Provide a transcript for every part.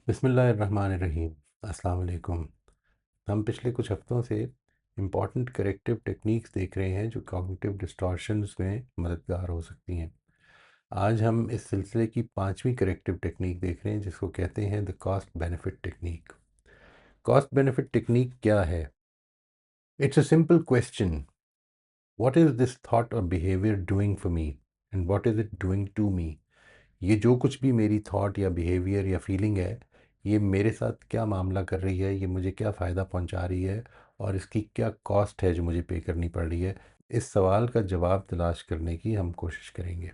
बिस्मिल्लाहिर्रहमानिर्रहीम। अस्सलाम वालेकुम। हम पिछले कुछ हफ्तों से इम्पॉर्टेंट करेक्टिव टेक्निक्स देख रहे हैं जो कॉग्निटिव डिस्टॉर्शंस में मददगार हो सकती हैं। आज हम इस सिलसिले की पांचवी करेक्टिव टेक्निक देख रहे हैं जिसको कहते हैं the cost benefit technique. Cost benefit technique क्या है? It's a simple question, what is this thought और behaviour doing for me and what is it doing to me. ये जो कुछ भी मेरी थॉट या बिहेवियर या फीलिंग है, ये मेरे साथ क्या मामला कर रही है, ये मुझे क्या फ़ायदा पहुंचा रही है और इसकी क्या कॉस्ट है जो मुझे पे करनी पड़ रही है। इस सवाल का जवाब तलाश करने की हम कोशिश करेंगे।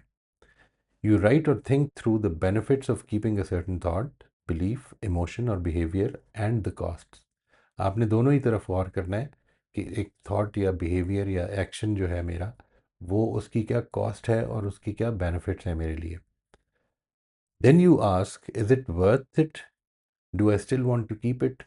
यू राइट और think through the benefits of keeping a certain thought, belief, emotion और बिहेवियर एंड द कॉस्ट। आपने दोनों ही तरफ गौर करना है कि एक थॉट या बिहेवियर या एक्शन जो है मेरा, वो उसकी क्या कॉस्ट है और उसकी क्या बेनिफिट्स हैं मेरे लिए। Then you ask, is it worth it, do I still want to keep it.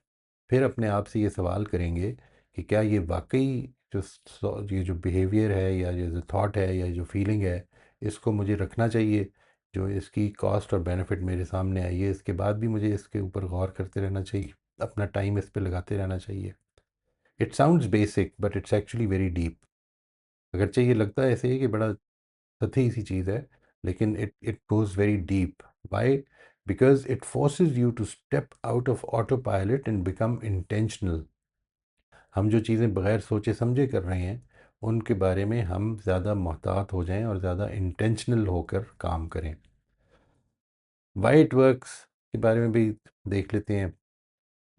फिर अपने आप से ये सवाल करेंगे कि क्या ये वाकई ये जो बिहेवियर है या ये जो थॉट है या जो फीलिंग है, इसको मुझे रखना चाहिए। जो इसकी कॉस्ट और बेनिफिट मेरे सामने आई है, इसके बाद भी मुझे इसके ऊपर गौर करते रहना चाहिए, अपना टाइम इस पे लगाते रहना चाहिए। It sounds basic but it's actually very deep. अगरचे ये लगता है ऐसे ही कि बड़ा सतही सी चीज़ है, लेकिन it goes very deep. Why? Because it forces you to step out of autopilot and become intentional. हम जो चीज़ें बगैर सोचे समझे कर रहे हैं, उनके बारे में हम ज़्यादा मोहतात हो जाएं और ज़्यादा इंटेंशनल होकर काम करें। वाई इट वर्क्स के बारे में भी देख लेते हैं।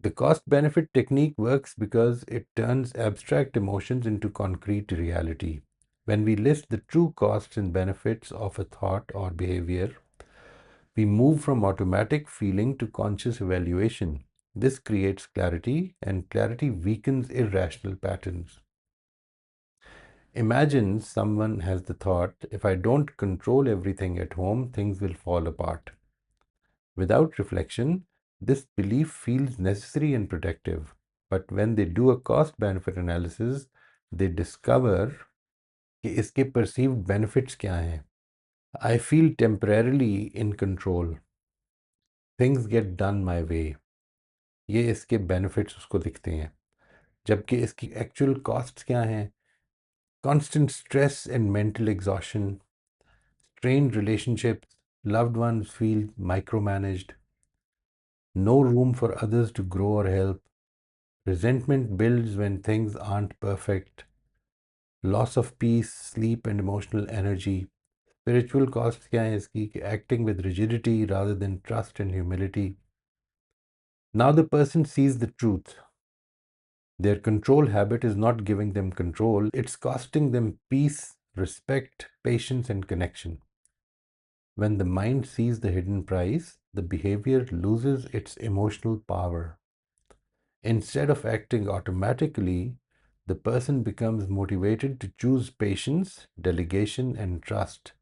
The cost benefit technique works because it turns abstract emotions into concrete reality. When we list the true costs and benefits of a thought or behavior, we move from automatic feeling to conscious evaluation. This creates clarity, and clarity weakens irrational patterns. Imagine someone has the thought, if I don't control everything at home, things will fall apart. Without reflection, this belief feels necessary and protective. But when they do a cost benefit analysis, they discover कि इसके perceived benefits क्या हैं. I feel temporarily in control. Things get done my way. ये इसके benefits उसको दिखते हैं. जबकि इसकी actual costs क्या हैं? Constant stress and mental exhaustion, strained relationships, loved ones feel micromanaged, no room for others to grow or help. Resentment builds when things aren't perfect. Loss of peace, sleep, and emotional energy. Spiritual costs क्या है इसकी? कि acting with rigidity rather than trust and humility. Now the person sees the truth. Their control habit is not giving them control, it's costing them peace, respect, patience, and connection. When the mind sees the hidden price, the behavior loses its emotional power. Instead of acting automatically, the person becomes motivated to choose patience, delegation, and trust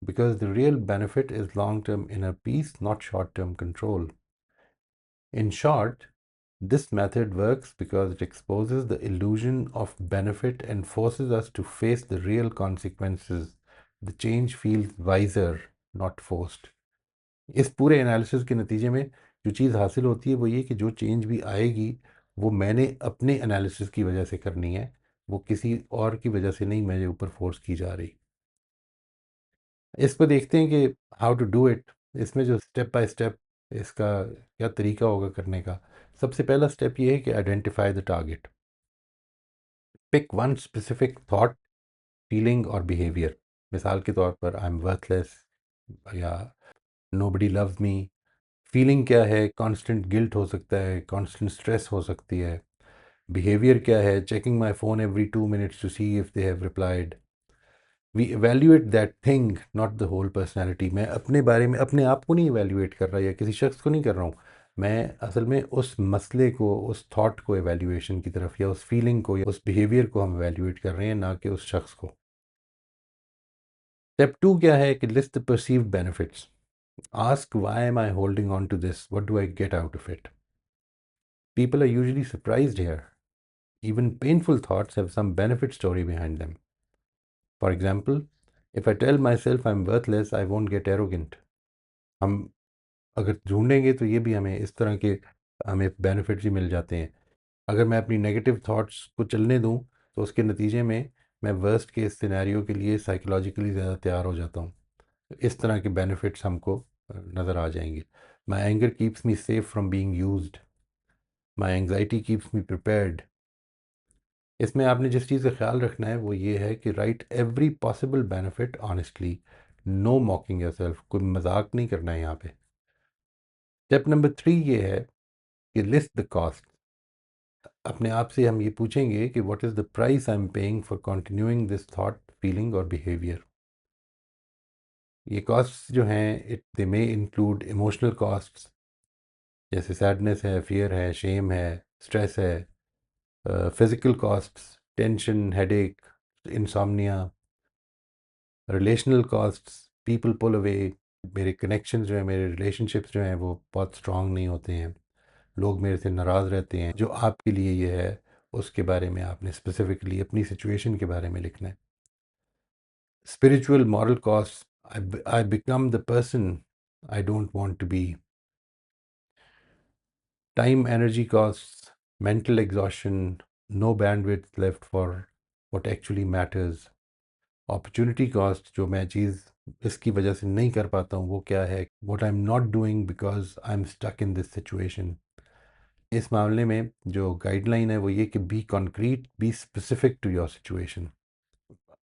because the real benefit is long term inner peace, not short term control. In short, this method works because it exposes the illusion of benefit and forces us to face the real consequences. The change feels wiser, not forced. इस पूरे analysis के नतीजे में जो चीज़ हासिल होती है वो ये कि जो चेंज भी आएगी वो मैंने अपने एनालिसिस की वजह से करनी है, वो किसी और की वजह से नहीं मेरे ऊपर फोर्स की जा रही। इस पर देखते हैं कि हाउ टू डू इट। इसमें जो स्टेप बाय स्टेप इसका क्या तरीका होगा करने का। सबसे पहला स्टेप ये है कि identify the target. Pick one specific thought, feeling और बिहेवियर। मिसाल के तौर पर आई एम वर्थलेस या नोबडी लव्स मी। फीलिंग क्या है? कांस्टेंट गिल्ट हो सकता है, कांस्टेंट स्ट्रेस हो सकती है। बिहेवियर क्या है? Checking my phone every 2 minutes to see if they have replied. We evaluate that thing, not the whole personality. मैं अपने बारे में अपने आप को नहीं evaluate कर रहा या किसी शख्स को नहीं कर रहा हूँ। मैं असल में उस मसले को, उस थॉट को evaluation की तरफ या उस फीलिंग को या उस बिहेवियर को हम evaluate कर रहे हैं, ना कि उस शख्स को। स्टेप टू क्या है कि list the perceived benefits. Ask, why am I holding on to this? What do I get out of it? People are usually surprised here. Even painful thoughts have some benefit story behind them. For example, if I tell myself I'm worthless, I won't get arrogant. हम अगर ढूंढेंगे तो ये भी हमें इस तरह के हमें बेनिफिट्स ही मिल जाते हैं। अगर मैं अपनी नेगेटिव थॉट्स को चलने दूं तो उसके नतीजे में मैं वर्स्ट केस सिनेरियो के लिए साइकोलॉजिकली ज़्यादा तैयार हो जाता हूँ। इस तरह के बेनिफिट्स हमको नज़र आ जाएंगे। माई anger keeps me safe from being used, my anxiety keeps me prepared. इसमें आपने जिस चीज़ का ख्याल रखना है वो ये है कि write every possible benefit honestly, no mocking yourself, कोई मजाक नहीं करना है यहाँ पे। स्टेप नंबर 3 ये है कि लिस्ट द कॉस्ट। अपने आप से हम ये पूछेंगे कि what is the price I am paying for continuing this thought, feeling और बिहेवियर। ये कॉस्ट्स जो हैं it they may include emotional costs, जैसे सैडनेस है, फियर है, शेम है, स्ट्रेस है। Physical costs, tension, headache, insomnia. Relational costs, people pull away, मेरे कनेक्शंस जो हैं, मेरे रिलेशनशिप्स जो हैं वो बहुत स्ट्रांग नहीं होते हैं, लोग मेरे से नाराज़ रहते हैं। जो आपके लिए ये है उसके बारे में आपने स्पेसिफिकली अपनी सिचुएशन के बारे में लिखना है। Spiritual moral cost, I become the person I don't want to be. Time energy cost, mental exhaustion, no bandwidth left for what actually matters. Opportunity cost, जो मैं चीज़ इसकी वजह से नहीं कर पाता हूँ वो क्या है, what I am not doing because I am stuck in this situation. इस मामले में जो गाइडलाइन है वो ये कि be concrete, be specific to your situation.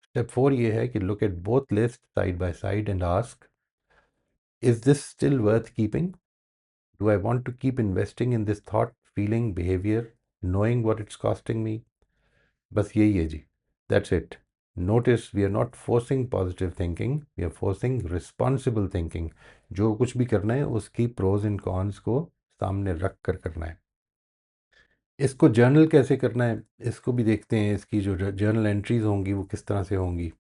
Step 4 ये है कि look at both list side by side and ask, is this still worth keeping? Do I want to keep investing in this thought, feeling, behaviour, knowing what it's costing me? बस यही है जी, that's it. Notice we are not forcing positive thinking, we are forcing responsible thinking. जो कुछ भी करना है उसकी pros and cons को सामने रख कर करना है। इसको जर्नल कैसे करना है इसको भी देखते हैं। इसकी जो जर्नल एंट्रीज होंगी वो किस तरह से होंगी।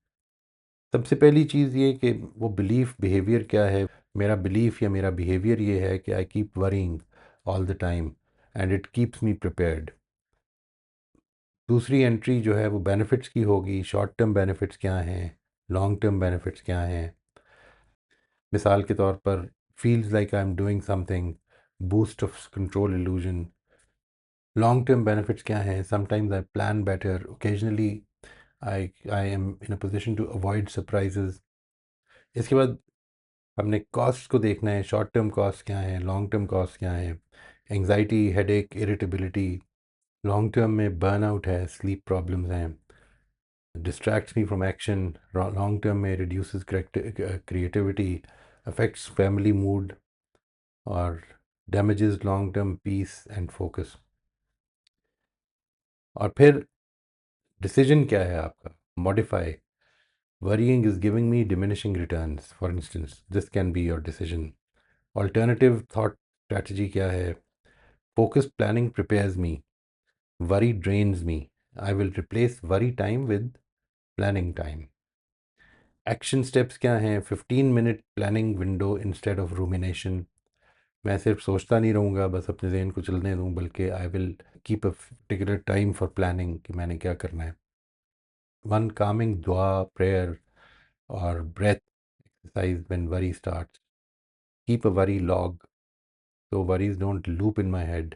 सबसे पहली चीज़ ये कि वो बिलीफ बिहेवियर क्या है। मेरा बिलीफ या मेरा बिहेवियर ये है कि I keep worrying all the time and it keeps me prepared. दूसरी एंट्री जो है वो बेनिफिट्स की होगी। शॉर्ट टर्म बेनिफिट्स क्या हैं, लॉन्ग टर्म बेनिफिट्स क्या हैं। मिसाल के तौर पर feels like I am doing something, boost of control illusion. Long term benefits क्या हैं, sometimes I plan better, occasionally I am in a position to avoid surprises. इसके बाद हमने कॉस्ट को देखना है, शॉर्ट टर्म कॉस्ट क्या है, लॉन्ग टर्म कॉस्ट क्या है। Anxiety, headache, irritability. Long term में बर्नआउट है, स्लीप प्रॉब्लम्स हैं, distracts me from action. Long term में reduces creativity, affects family mood और damages long term peace and focus। और फिर डिसीजन क्या है आपका, modify. worrying is giving me diminishing returns, for instance, this can be your decision। alternative thought strategy क्या है, focused planning prepares me, worry drains me, I will replace worry time with planning time। Action steps क्या हैं, 15 minute planning window instead of rumination. मैं सिर्फ सोचता नहीं रहूँगा, बस अपने जहन को चलने दूँ, बल्कि I will keep a particular time for planning कि मैंने क्या करना है। वन कामिंग दुआ, प्रेयर और breath exercise when worry starts. Keep a worry log so worries don't loop in my head।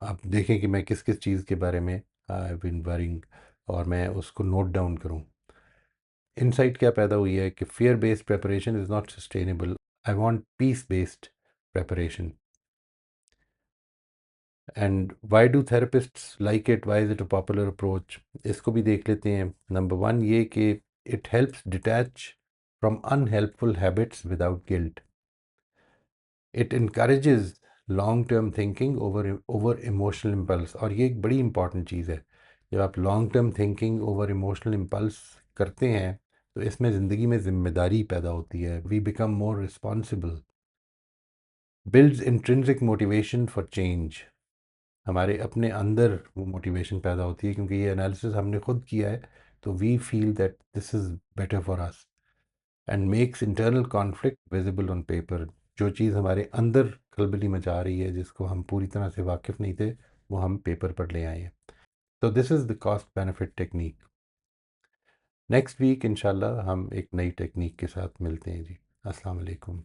आप देखें कि मैं किस किस चीज़ के बारे में आई बिन वरिंग और मैं उसको नोट डाउन करूँ। इनसाइट क्या पैदा हुई है कि fear based preparation is not sustainable, I want peace based preparation. And why do therapists like it, why is it a popular approach, इसको भी देख लेते हैं। नंबर 1 ये कि it helps detach from unhelpful habits without guilt. It encourages long term thinking over over emotional impulse. और ये एक बड़ी इंपॉर्टेंट चीज़ है, जब आप long term thinking over emotional impulse करते हैं तो इसमें ज़िंदगी में ज़िम्मेदारी पैदा होती है, we become more responsible. Builds intrinsic motivation for change. हमारे अपने अंदर वो मोटिवेशन पैदा होती है क्योंकि ये एनालिसिस हमने खुद किया है, तो we feel that this is better for us. And makes internal conflict visible on paper. जो चीज़ हमारे अंदर खलबली मचा रही है, जिसको हम पूरी तरह से वाकिफ़ नहीं थे, वो हम पेपर पर ले आए हैं। तो this is the cost benefit technique. Next week इंशाल्लाह हम एक नई टेक्निक के साथ मिलते हैं जी। अस्सलाम वालेकुम।